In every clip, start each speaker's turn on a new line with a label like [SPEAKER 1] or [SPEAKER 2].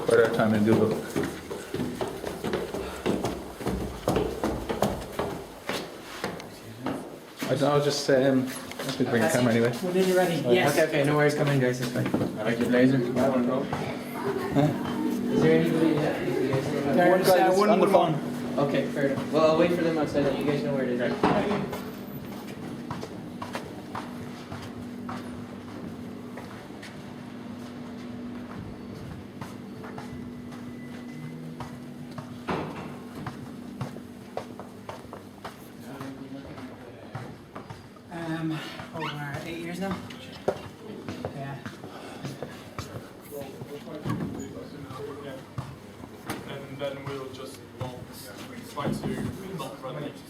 [SPEAKER 1] quite our time in Dublin. I don't know, just I could bring a camera anyway.
[SPEAKER 2] When you're ready. Yes. Okay, no worries, come in guys, it's fine. I like your blazer. You want to go? Is there anybody that
[SPEAKER 1] One guy is on the phone.
[SPEAKER 2] Okay, fair enough. Well, I'll wait for them outside then. You guys know where it is, right? Over 8 years now. Yeah.
[SPEAKER 3] And then we'll just try to not run into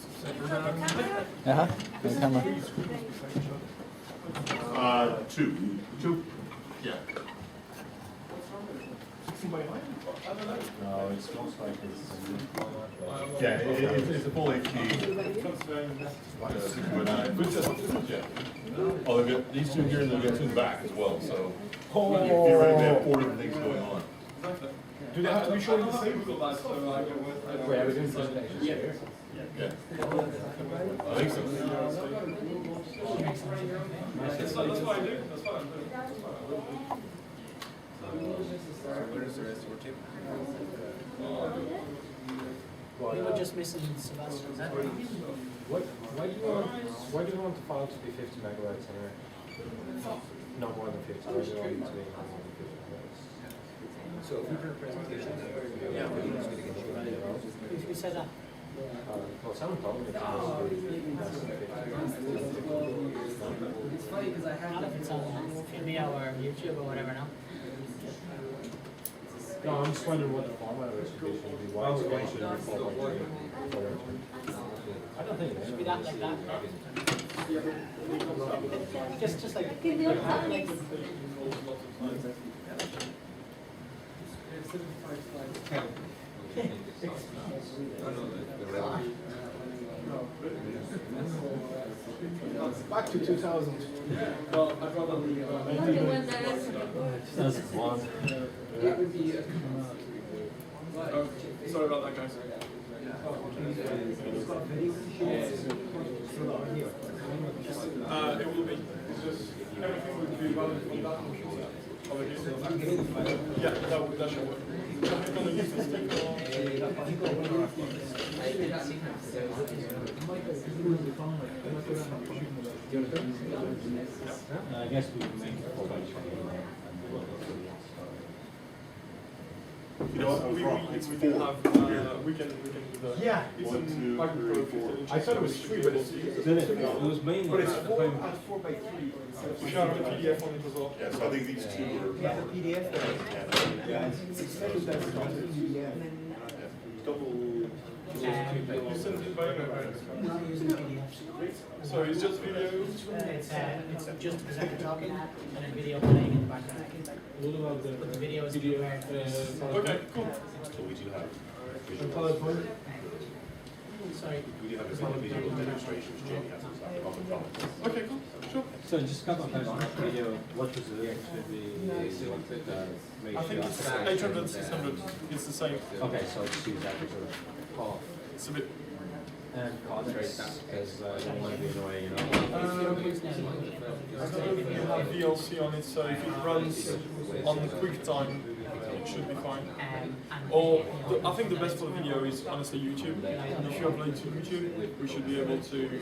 [SPEAKER 1] Uh-huh. The camera.
[SPEAKER 3] Two. Yeah.
[SPEAKER 4] No, it's most like it's. Yeah, it's a full HD. Oh, they've got these two here and they've got two in the back as well, so. Theoretically, they have 4 different things going on.
[SPEAKER 3] Do they have to be showing the same?
[SPEAKER 2] Wait, are we doing presentations here?
[SPEAKER 4] Yeah. I think so.
[SPEAKER 3] That's what I do. That's fine.
[SPEAKER 2] Where's the rest of your team? We were just missing Sebastian.
[SPEAKER 5] Why do you want the file to be 50 megabytes anyway? Not more than 50. Why do you want it to be not more than 50 megabytes?
[SPEAKER 6] So if we do a presentation,
[SPEAKER 2] We said that.
[SPEAKER 5] Well, someone told me it was less than 50.
[SPEAKER 6] it's funny because I
[SPEAKER 2] Not if it's on Vimeo or YouTube or whatever now.
[SPEAKER 5] No, I'm just wondering what the format of it should be. Should it be widescreen? Should it be 4.3? I don't think it
[SPEAKER 2] Should be that like that. Just like
[SPEAKER 5] Back to 2000.
[SPEAKER 3] Well, I'd rather leave.
[SPEAKER 5] 2001.
[SPEAKER 6] it would be
[SPEAKER 3] Oh, sorry about that, guys. It will be. It's just everything will be run from that computer. Yeah, that should work. I'm going to use the stick on.
[SPEAKER 5] I guess we can make it 4x3.
[SPEAKER 4] You know what, I was wrong. It's
[SPEAKER 3] We
[SPEAKER 4] 4.
[SPEAKER 3] can have, we can do the.
[SPEAKER 5] Yeah.
[SPEAKER 3] It's
[SPEAKER 4] 1, 2, 3, 4.
[SPEAKER 5] I thought it was 3, but it was mainly.
[SPEAKER 3] But it's 4 and 4x3. We should have the PDF on it as well.
[SPEAKER 4] Yeah, so I think these two are.
[SPEAKER 6] yeah, the PDF.
[SPEAKER 4] Double.
[SPEAKER 3] You sent it by email, right?
[SPEAKER 2] not using PDFs.
[SPEAKER 3] So it's just video.
[SPEAKER 2] It's just the presenter talking and then video playing in the background. But the video is prepared.
[SPEAKER 3] Okay, cool.
[SPEAKER 4] So we do have.
[SPEAKER 2] Sorry.
[SPEAKER 4] We do have a video demonstrations, Jamie has some stuff about the comments.
[SPEAKER 3] Okay, cool. Sure.
[SPEAKER 5] So just a couple of questions on the video. What was the reaction to the
[SPEAKER 3] I think it's 800, 600. It's the same.
[SPEAKER 5] Okay, so just use that to sort of call.
[SPEAKER 3] It's a bit.
[SPEAKER 5] And comments, because I don't want to be annoying, you know.
[SPEAKER 3] I don't know if you have VLC on it, so if it runs on QuickTime, it should be fine. Or I think the best for the video is honestly YouTube. And if you upload to YouTube, we should be able to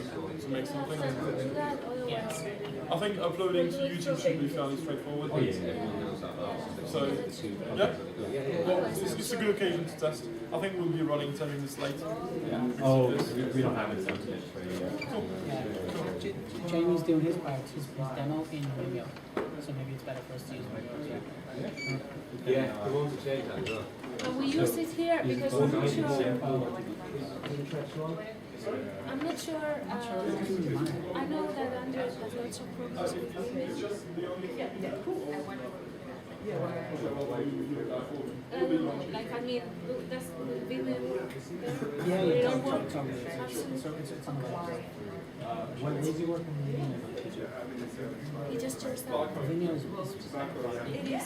[SPEAKER 3] make something.
[SPEAKER 2] Yes.
[SPEAKER 3] I think uploading to YouTube should be fairly straightforward. So, yeah. Well, it's a good occasion to test. I think we'll be running 10 minutes late.
[SPEAKER 5] Yeah. Oh, we don't have it for you.
[SPEAKER 3] Cool.
[SPEAKER 2] Jamie's doing his part, his demo in Vimeo. So maybe it's better for us to use Vimeo.
[SPEAKER 5] Yeah, we want to change that as well.
[SPEAKER 7] And we use it here because I'm not sure. I'm not sure. I know that Android has lots of programs with like I mean, look, that's Vimeo.
[SPEAKER 2] Yeah,
[SPEAKER 7] It
[SPEAKER 2] yeah,
[SPEAKER 7] don't work.
[SPEAKER 2] it's on the website. When is he working in Vimeo?
[SPEAKER 7] He just chose that.
[SPEAKER 2] Vimeo is
[SPEAKER 7] It is.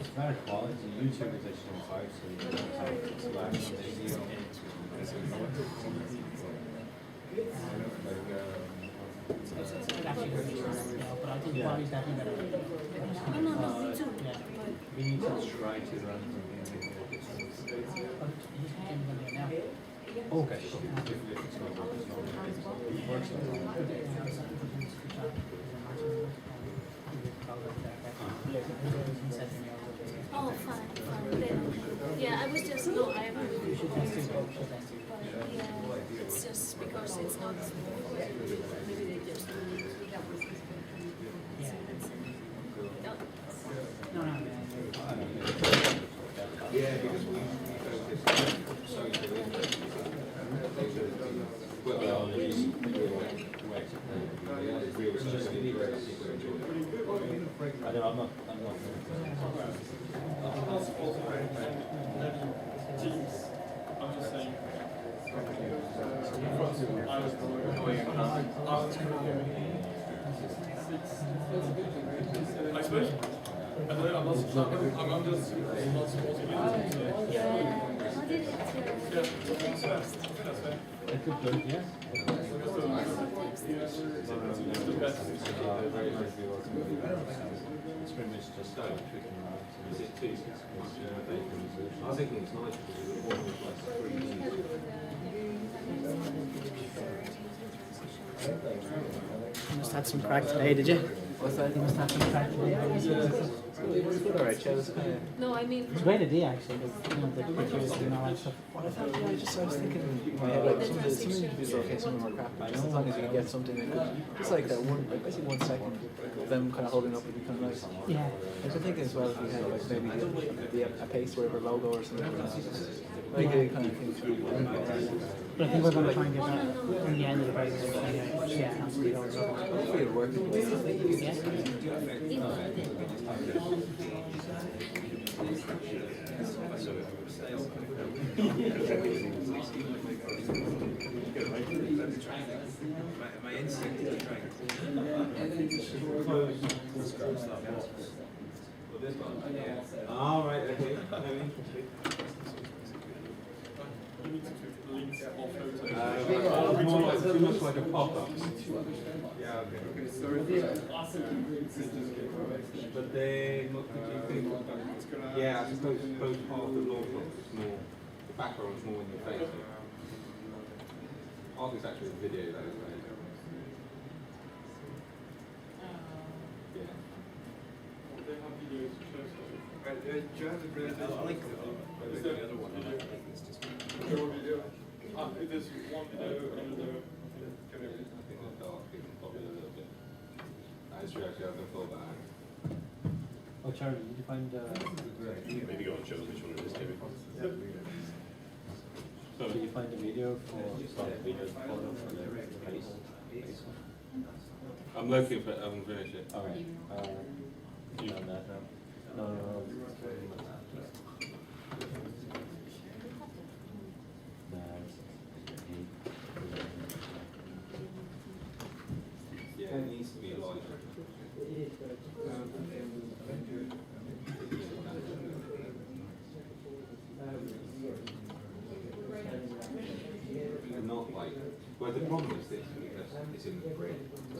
[SPEAKER 5] It's better quality. YouTube is actually 5, so you don't have to slash the video.
[SPEAKER 8] But I think quality is definitely better.
[SPEAKER 7] No, no, no, me too.
[SPEAKER 8] Yeah.
[SPEAKER 5] We need to try to run the okay. If it's not working, it's not
[SPEAKER 7] Oh, fine, fine. Then, yeah, I was just, no, I agree.
[SPEAKER 8] You should test it.
[SPEAKER 7] Yeah, it's just because it's not.
[SPEAKER 8] No, no,
[SPEAKER 5] Yeah, because we I know, I'm not.
[SPEAKER 3] Teams. I'm just saying. I suppose. I don't know, I'm just not supporting it.
[SPEAKER 7] Yeah, how did it?
[SPEAKER 3] Yeah, that's fair.
[SPEAKER 5] It could go, yes.
[SPEAKER 3] It's the best.
[SPEAKER 5] It's pretty much just tricking around. Is it too? I was thinking it's nice because it's more like 3
[SPEAKER 8] You must have had some crack today, did you?
[SPEAKER 1] What's that?
[SPEAKER 8] You must have some crack today.
[SPEAKER 1] It's good, alright, yeah, it was kind of...
[SPEAKER 7] No, I mean.
[SPEAKER 8] It's a great idea actually, the, you know, the pictures and all that stuff.
[SPEAKER 1] Well, I thought, yeah, I was thinking in my head, like, some of the interviews are okay, some of them are crap, but just as long as you can get something that could, just like that one, like basically 1 second of them kind of holding up would be kind of nice.
[SPEAKER 8] Yeah.
[SPEAKER 1] I was thinking as well if we had like maybe the appace whatever logo or something like that. Like a kind of thing.
[SPEAKER 8] But I think we're going to try and get that in the end of the presentation anyway. Yeah, absolutely.
[SPEAKER 1] Hopefully it'll work.
[SPEAKER 6] My instinct is to try
[SPEAKER 5] All right, okay.
[SPEAKER 3] You need to put links or photos.
[SPEAKER 5] More like, too much like a pop-up. Yeah, okay. But they look yeah, I suppose part of the law is more, the background is more in your face. Art is actually a video though, right? Yeah.
[SPEAKER 3] They have videos to show stuff.
[SPEAKER 6] Do you have the presentation?
[SPEAKER 3] Is there the other one? There will be video. If there's one video and the
[SPEAKER 5] I think the dark is probably a little bit. That's true, actually, I haven't thought that out.
[SPEAKER 8] Oh, Charlie, did you find
[SPEAKER 4] Maybe go and show them which one it is, David.
[SPEAKER 8] did you find the video for the video photo for the face?
[SPEAKER 5] I'm looking for it, I haven't finished it.
[SPEAKER 8] All right. You done that now? No, no, no.
[SPEAKER 5] Yeah, it needs to be live. Not like, well the problem is this, because it's in the grid. I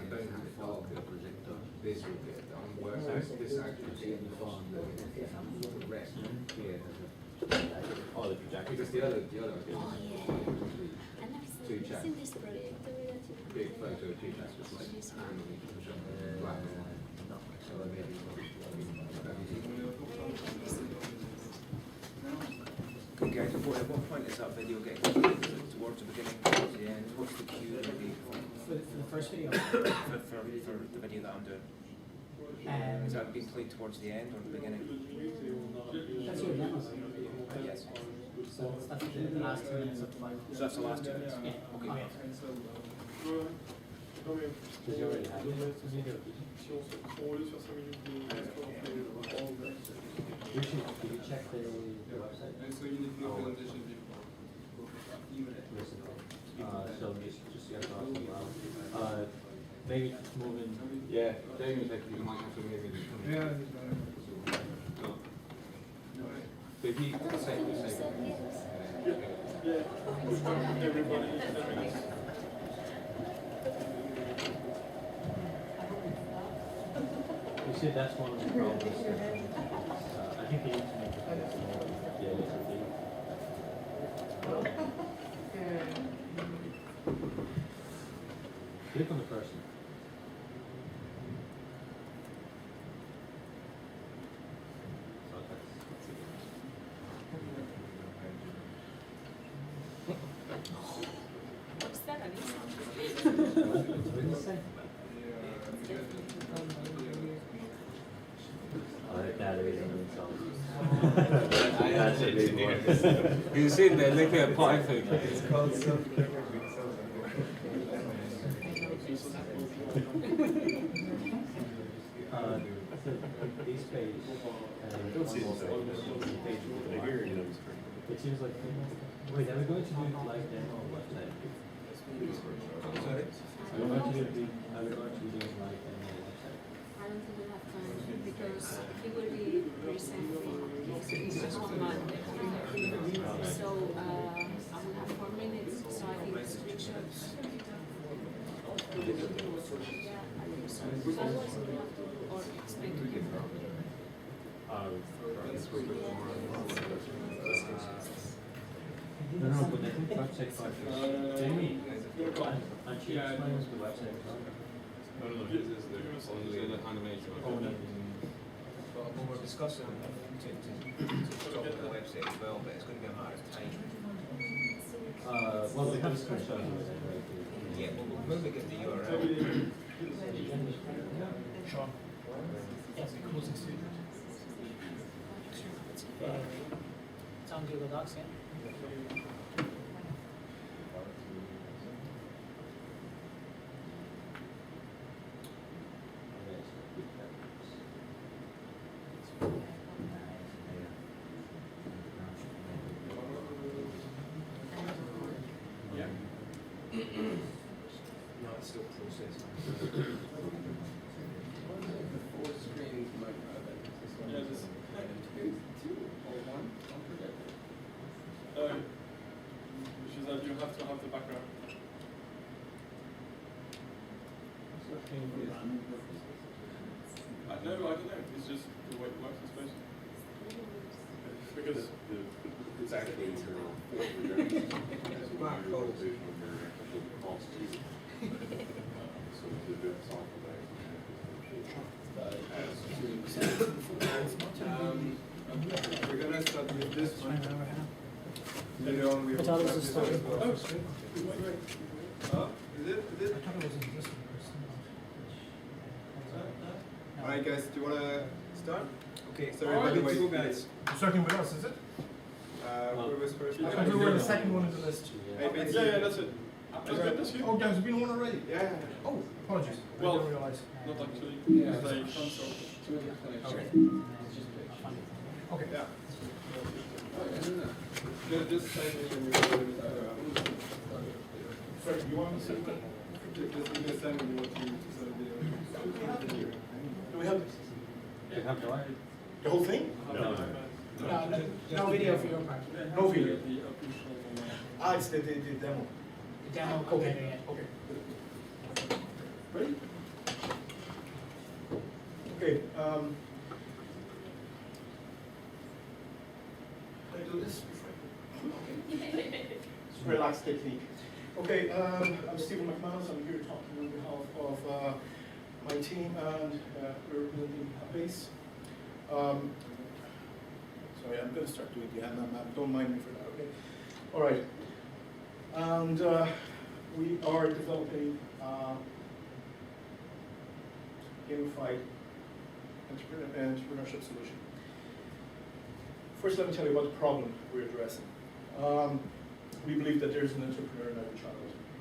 [SPEAKER 5] don't have file to project this will get done, whereas this actually is in the file the rest here.
[SPEAKER 8] Oh, the projector.
[SPEAKER 5] Because the other
[SPEAKER 7] Oh, yeah. And I've
[SPEAKER 5] Two
[SPEAKER 7] seen
[SPEAKER 5] chats.
[SPEAKER 7] this project the way that you
[SPEAKER 5] big photo of two chats just like randomly black and white. So I maybe
[SPEAKER 6] Okay, guys, at what point is that video getting towards the beginning, towards the end? What's the cue that would be
[SPEAKER 8] For the first video.
[SPEAKER 6] for the video that I'm doing? Is that being played towards the end or the beginning?
[SPEAKER 8] That's your demo.
[SPEAKER 6] Yes.
[SPEAKER 8] So that's the last 2 minutes of the file.
[SPEAKER 6] So that's the last 2 minutes?
[SPEAKER 8] Yeah.
[SPEAKER 6] Okay.
[SPEAKER 8] Oh, yeah.
[SPEAKER 3] Because
[SPEAKER 8] you already have it.
[SPEAKER 3] Si on se scrolle sur 5 minutes de
[SPEAKER 8] Did you check the website?
[SPEAKER 6] So you need no presentation
[SPEAKER 8] So just get off the file. Maybe just move in.
[SPEAKER 5] yeah, Jamie said you might have to maybe
[SPEAKER 6] Yeah.
[SPEAKER 5] But if you
[SPEAKER 7] I don't
[SPEAKER 5] say,
[SPEAKER 7] think you
[SPEAKER 5] say,
[SPEAKER 7] said yes.
[SPEAKER 3] Yeah, everybody.
[SPEAKER 9] You see, that's one of the problems. I think they need to make it more realistic. Click on the person. So that's
[SPEAKER 7] What's that?
[SPEAKER 9] what does it say? That is an insult. That's a big one.
[SPEAKER 6] He's sitting there looking at pie food.
[SPEAKER 5] it's called self-care.
[SPEAKER 9] So this page,
[SPEAKER 4] Don't see it.
[SPEAKER 9] page
[SPEAKER 4] But I hear, you know, it's
[SPEAKER 9] it seems like, wait, are we going to do it like that on the website?
[SPEAKER 6] Sorry?
[SPEAKER 9] Are we going to do it like that on the website?
[SPEAKER 7] I don't think we have time because he will be presenting his on Monday. So I will have 4 minutes, so I think it's too short. Yeah, I think so. Otherwise we have to, or explain to him.
[SPEAKER 9] No, but I think website part is, Jamie, and she explains the website as well.
[SPEAKER 5] No, this is the animation.
[SPEAKER 6] But when we're discussing to drop on the website as well, but it's going to be a matter of time.
[SPEAKER 9] Well, we have a screenshot of it, right?
[SPEAKER 6] Yeah, we'll maybe get the URL.
[SPEAKER 1] Sean. Yes, closing statement. It's on Google Docs, yeah?
[SPEAKER 6] No, it's still processing.
[SPEAKER 3] Yeah, just. Which is that you have to have the background. No, I don't know. It's just the way it works, I suppose. Because
[SPEAKER 4] it's actually your
[SPEAKER 6] Black hole.
[SPEAKER 4] cost to you. So to do it solve
[SPEAKER 5] We're going to start with this one.
[SPEAKER 1] Later on, we. I thought it was a story.
[SPEAKER 5] Oh, is it? Is it?
[SPEAKER 1] I thought it was in this one.
[SPEAKER 5] Alright guys, do you want to start?
[SPEAKER 6] Okay,
[SPEAKER 5] So everybody wait, guys.
[SPEAKER 3] starting with us, is it?
[SPEAKER 5] Who was first?
[SPEAKER 3] I thought we were the second one in the list.
[SPEAKER 5] Hey, Ben,
[SPEAKER 3] Yeah, that's it. That's good, that's you.
[SPEAKER 10] Oh, guys, have been one already?
[SPEAKER 5] Yeah.
[SPEAKER 10] Oh, apologies. I
[SPEAKER 3] Well,
[SPEAKER 10] didn't realize.
[SPEAKER 3] Not actually.
[SPEAKER 5] Yeah.
[SPEAKER 3] Because they cancelled.
[SPEAKER 10] Okay. Okay.
[SPEAKER 5] Yeah. Just say me when you're ready with
[SPEAKER 10] Sorry, you want me to say?
[SPEAKER 5] Just give me a second when you want to set a video.
[SPEAKER 10] Do we have
[SPEAKER 9] You have no idea.
[SPEAKER 10] the whole thing?
[SPEAKER 9] No.
[SPEAKER 1] No video for your part.
[SPEAKER 10] No video.
[SPEAKER 3] The official.
[SPEAKER 10] Ah, it's the demo.
[SPEAKER 1] The demo,
[SPEAKER 10] Okay. Okay. Ready? Okay. Can I do this? It's relaxed technique. Okay, I'm Stephen McManus. I'm here talking on behalf of my team and we're representing appace. Sorry, I'm going to start doing the hand. Don't mind me for that, okay? All right. And we are developing gamified entrepreneurship solution. First, let me tell you what the problem we're addressing. We believe that there's an entrepreneur in every child,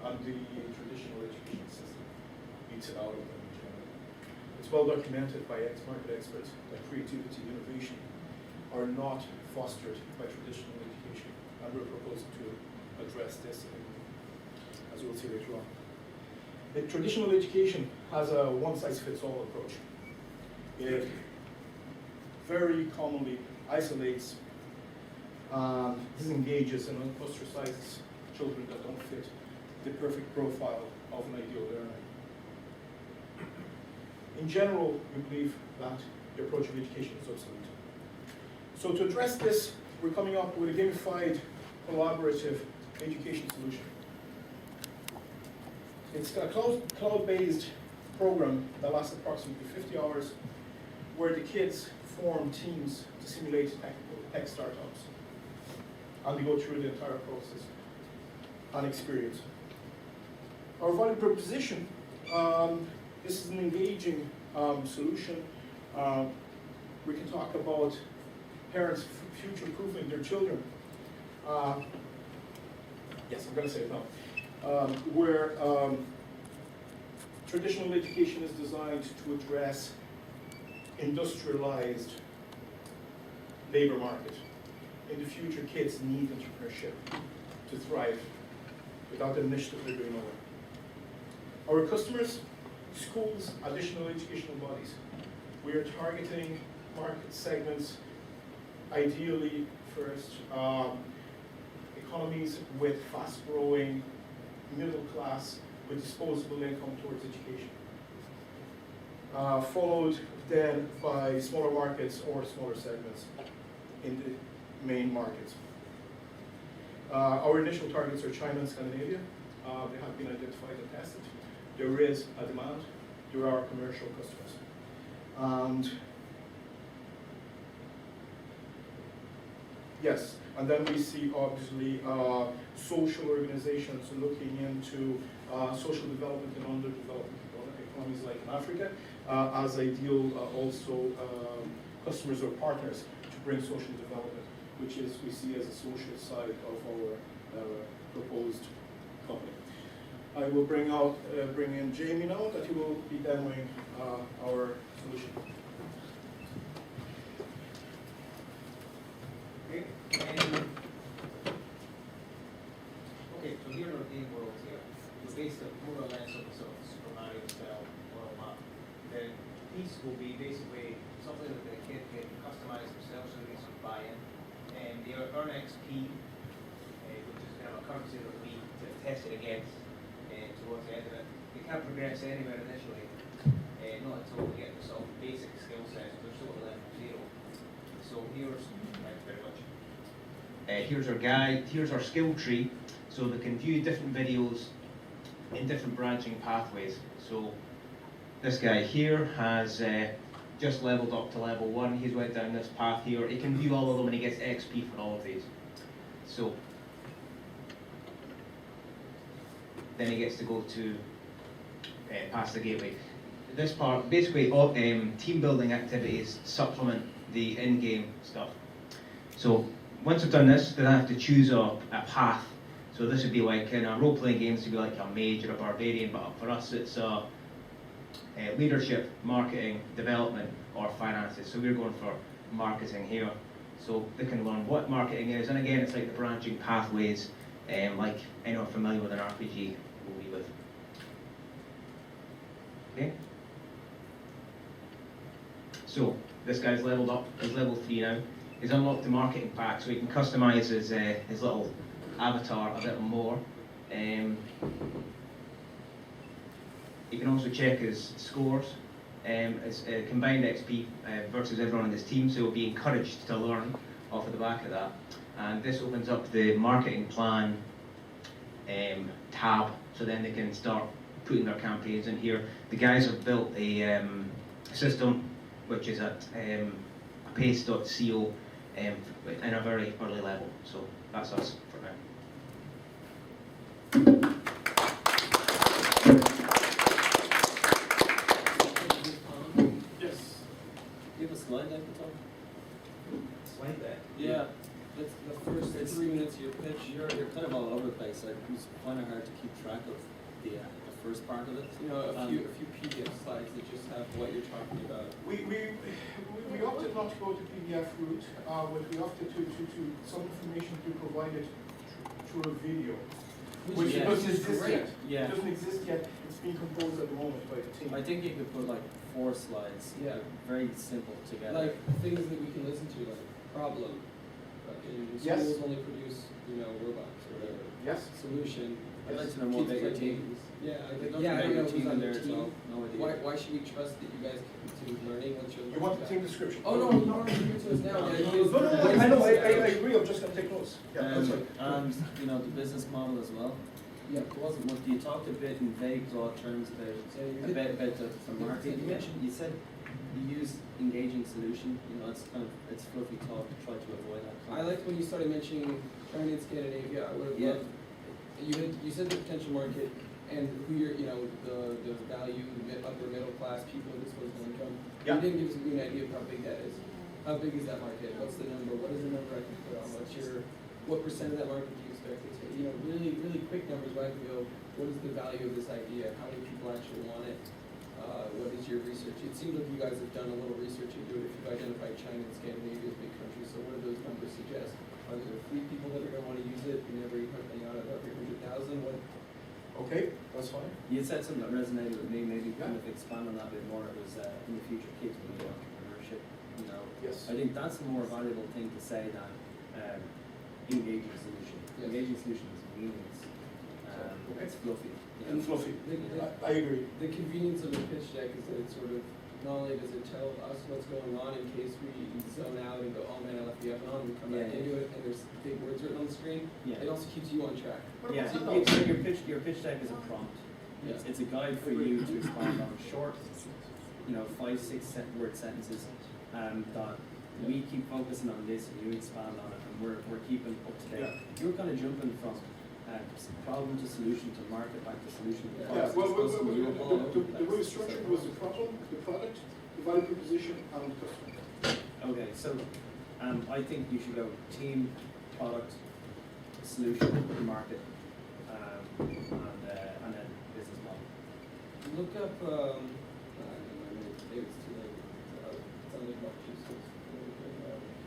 [SPEAKER 10] and the traditional education system beats it out of them in general. It's well documented by ex-market experts that creativity and innovation are not fostered by traditional education, and we're proposing to address this, as we'll see later on. The traditional education has a one-size-fits-all approach. It very commonly isolates This engages and ostracizes children that don't fit the perfect profile of an ideal learner. In general, we believe that the approach of education is obsolete. So to address this, we're coming up with a gamified, collaborative education solution. It's a cloud-based program that lasts approximately 50 hours, where the kids form teams to simulate tech startups. And they go through the entire process and experience. Our value proposition, this is an engaging solution. We can talk about parents future-proofing their children. Yes, I'm going to say it now. Where traditional education is designed to address industrialized labor market. In the future, kids need entrepreneurship to thrive. Without the initiative, they're going nowhere. Our customers, schools, additional educational bodies. We are targeting market segments, ideally first, economies with fast-growing middle class with disposable income towards education. Followed then by smaller markets or smaller segments in the main markets. Our initial targets are China and Scandinavia. They have been identified and tested. There is a demand. There are commercial customers. And yes, and then we see obviously social organizations looking into social development in underdeveloped economies like in Africa, as ideal also customers or partners to bring social development, which is we see as a social side of our proposed company. I will bring in Jamie now, that he will be demoing our solution.
[SPEAKER 6] Okay. Okay, so here are the game worlds here. It's based on more or less on the sort of Super Mario style world map. The piece will be basically something that the kid can customize themselves so they get some buy-in. And they earn XP, which is kind of a currency that we to test it against towards the end of it. They can't progress anywhere initially, not until we get the sort of basic skill sets. They're sort of level 0. So here's, thanks very much. Here's our guide, here's our skill tree, so they can view different videos in different branching pathways. So this guy here has just leveled up to level 1, he's went down this path here. He can view all of them and he gets XP for all of these. So then he gets to go to past the gateway. This part, basically all team building activities supplement the in-game stuff. So once I've done this, then I have to choose a path. So this would be like in a role-playing games, it would be like a mage or a barbarian, but for us it's leadership, marketing, development, or finances. So we're going for marketing here. So they can learn what marketing is, and again, it's like the branching pathways, like anyone familiar with an RPG will be with. Okay. So this guy's leveled up, he's level 3 now. He's unlocked the marketing pack, so he can customize his little avatar a bit more. He can also check his scores, his combined XP versus everyone in his team, so he'll be encouraged to learn off of the back of that. And this opens up the marketing plan tab, so then they can start putting their campaigns in here. The guys have built a system which is at appace.co in a very early level, so that's us for now.
[SPEAKER 3] Yes.
[SPEAKER 9] Do you have a slide deck at all?
[SPEAKER 6] Slide deck?
[SPEAKER 9] Yeah. It's the first 3 minutes of your pitch. You're kind of all over the place. I find it hard to keep track of the first part of it.
[SPEAKER 11] You know, a few PDF slides that just have what you're talking about.
[SPEAKER 10] We opted not to go to PDF route, but we opted to some information to be provided through a video, which doesn't exist yet.
[SPEAKER 9] Yeah.
[SPEAKER 10] It doesn't exist yet. It's being composed at the moment by the team.
[SPEAKER 9] I think you could put like 4 slides.
[SPEAKER 11] Yeah.
[SPEAKER 9] Very simple together.
[SPEAKER 11] Like things that we can listen to, like problem,
[SPEAKER 9] and
[SPEAKER 10] Yes.
[SPEAKER 9] schools only produce, robots or whatever.
[SPEAKER 10] Yes?
[SPEAKER 9] Solution.
[SPEAKER 2] I'd like to know more about your team.
[SPEAKER 9] Yeah,
[SPEAKER 2] I'd
[SPEAKER 9] I
[SPEAKER 2] love
[SPEAKER 9] don't
[SPEAKER 2] to know
[SPEAKER 9] know
[SPEAKER 2] your
[SPEAKER 9] who's
[SPEAKER 2] team
[SPEAKER 9] on
[SPEAKER 2] in
[SPEAKER 9] your
[SPEAKER 2] there,
[SPEAKER 9] team.
[SPEAKER 2] so no idea.
[SPEAKER 9] Why should we trust that you guys can continue learning? What's your
[SPEAKER 10] You want the team description?
[SPEAKER 9] Oh, no, you don't have to give it to us now.
[SPEAKER 2] No,
[SPEAKER 9] The idea
[SPEAKER 10] No,
[SPEAKER 9] is-
[SPEAKER 10] no, I know, I agree, I'm just gonna take notes. Yeah, that's right.
[SPEAKER 2] And, the business model as well.
[SPEAKER 9] Yeah.
[SPEAKER 2] It wasn't much, you talked a bit in vague broad terms about the market. You mentioned, you said you use engaging solution, it's fluffy talk, try to avoid that.
[SPEAKER 9] I liked when you started mentioning China and Scandinavia. I would have
[SPEAKER 2] Yeah.
[SPEAKER 9] loved, you said the potential market and who you're, the value, upper middle class people with disposable income.
[SPEAKER 10] Yeah.
[SPEAKER 9] You didn't give us an idea of how big that is. How big is that market? What's the number? What is the number I can put on? What percent of that market do you expect it to? Really, really quick numbers where I can go, what is the value of this idea? How many people actually want it? What is your research? It seems like you guys have done a little research into it if you've identified China and Scandinavia as big countries. So what do those numbers suggest? Are there 3 people that are going to want to use it in every, out of every 100,000? What?
[SPEAKER 10] Okay, that's fine.
[SPEAKER 2] You said something that resonated with me, maybe kind of expand on that a bit more. It was in the future kids will be entrepreneurship.
[SPEAKER 10] Yes.
[SPEAKER 2] I think that's a more valuable thing to say than engaging solution.
[SPEAKER 9] Yes.
[SPEAKER 2] Engaging solution is meaningless. It's fluffy.
[SPEAKER 10] And fluffy. I agree.
[SPEAKER 9] The convenience of the pitch deck is that it sort of, not only does it tell us what's going on in case we zone out and go, oh man, I left the oven on, we come back
[SPEAKER 2] Yeah.
[SPEAKER 9] into it and there's big words written on the screen.
[SPEAKER 2] Yeah.
[SPEAKER 9] It also keeps you on track.
[SPEAKER 2] Yeah,
[SPEAKER 10] What about
[SPEAKER 2] so your pitch deck is a prompt.
[SPEAKER 9] Yeah.
[SPEAKER 2] It's a guide for you to expand on short, 5, 6 word sentences, that we keep focusing on this and you expand on it and we're keeping up to date. You're kind of jumping from problem to solution to market back to solution.
[SPEAKER 10] Yeah,
[SPEAKER 2] Product
[SPEAKER 10] well,
[SPEAKER 2] to customer, you're all over
[SPEAKER 10] the
[SPEAKER 2] place.
[SPEAKER 10] way it's structured was the problem, the product, the value proposition, and the customer.
[SPEAKER 2] Okay, so I think you should go team, product, solution, market, and then business model.
[SPEAKER 9] Look up, maybe it's too late. It's on the Mark Schuster.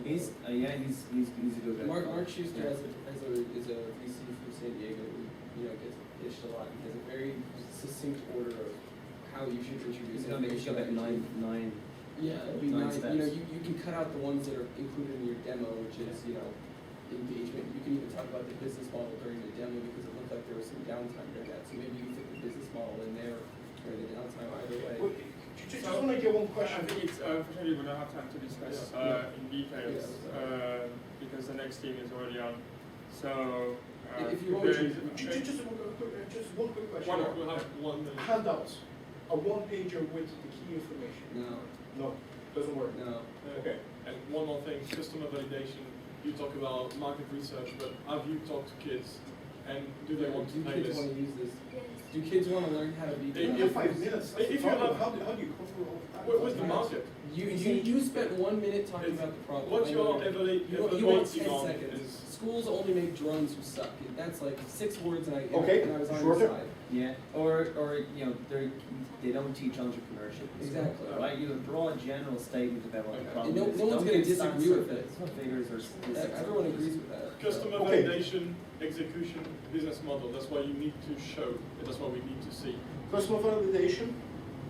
[SPEAKER 2] He's a good guy.
[SPEAKER 9] Mark Schuster is a VC from San Diego who, gets pitched a lot. He has a very succinct order of how you should introduce
[SPEAKER 2] He's got about nine.
[SPEAKER 9] Yeah, it'd be
[SPEAKER 2] nine
[SPEAKER 9] nice.
[SPEAKER 2] steps.
[SPEAKER 9] You can cut out the ones that are included in your demo, which is, engagement. You can even talk about the business model during the demo because it looked like there was some downtime during that. So maybe you fit the business model in there during the downtime either way.
[SPEAKER 10] Well, just want to get one
[SPEAKER 3] I
[SPEAKER 10] question.
[SPEAKER 3] think it's unfortunately we're gonna have time to discuss in details because the next team is already on. So
[SPEAKER 9] If you want to,
[SPEAKER 10] Just one quick question.
[SPEAKER 3] we'll have 1 minute.
[SPEAKER 10] Handouts, a one-pager with the key information.
[SPEAKER 9] no,
[SPEAKER 10] No, doesn't work.
[SPEAKER 9] no.
[SPEAKER 10] Okay.
[SPEAKER 3] And one more thing, customer validation. You talk about market research, but have you talked to kids? And do they want to
[SPEAKER 9] Do
[SPEAKER 3] play
[SPEAKER 9] kids
[SPEAKER 3] this?
[SPEAKER 9] want to use this? Do kids want to learn how to be?
[SPEAKER 3] If-
[SPEAKER 10] You have 5 minutes. That's
[SPEAKER 3] if
[SPEAKER 10] the
[SPEAKER 3] you
[SPEAKER 10] problem.
[SPEAKER 3] have-
[SPEAKER 10] How do you cover all the time?
[SPEAKER 3] Where's the market?
[SPEAKER 9] You spent 1 minute talking about the problem.
[SPEAKER 3] What's
[SPEAKER 9] I
[SPEAKER 3] your
[SPEAKER 9] know. You want 10
[SPEAKER 3] on
[SPEAKER 9] seconds.
[SPEAKER 3] is
[SPEAKER 9] Schools only make drones who suck. That's like 6 words and I was on
[SPEAKER 10] shorter.
[SPEAKER 9] your side.
[SPEAKER 2] Yeah, or they don't teach entrepreneurship. in school,
[SPEAKER 3] Exactly.
[SPEAKER 2] Right, you have a broad general statement about what the problem
[SPEAKER 9] And
[SPEAKER 2] is.
[SPEAKER 9] no one's
[SPEAKER 2] Don't
[SPEAKER 9] gonna
[SPEAKER 2] give stats
[SPEAKER 9] disagree
[SPEAKER 2] or
[SPEAKER 9] with it.
[SPEAKER 2] It's not figures or statistics.
[SPEAKER 9] Everyone agrees with that.
[SPEAKER 3] customer
[SPEAKER 10] Okay.
[SPEAKER 3] validation, execution, business model. That's what you need to show. That's what we need to see.
[SPEAKER 10] Customer validation.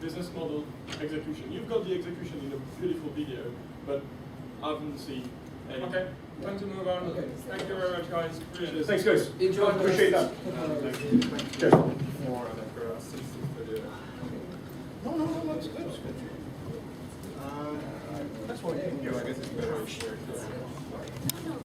[SPEAKER 3] Business model, execution. You've got the execution in a beautiful video, but I haven't seen any. Okay, time to move on.
[SPEAKER 9] Okay.
[SPEAKER 3] Thank you very much, guys. Appreciate it.
[SPEAKER 10] Thanks, guys.
[SPEAKER 9] Enjoy.
[SPEAKER 10] Appreciate that. Cheers. No, that's good. That's what I think.
[SPEAKER 1] I guess it's better shared.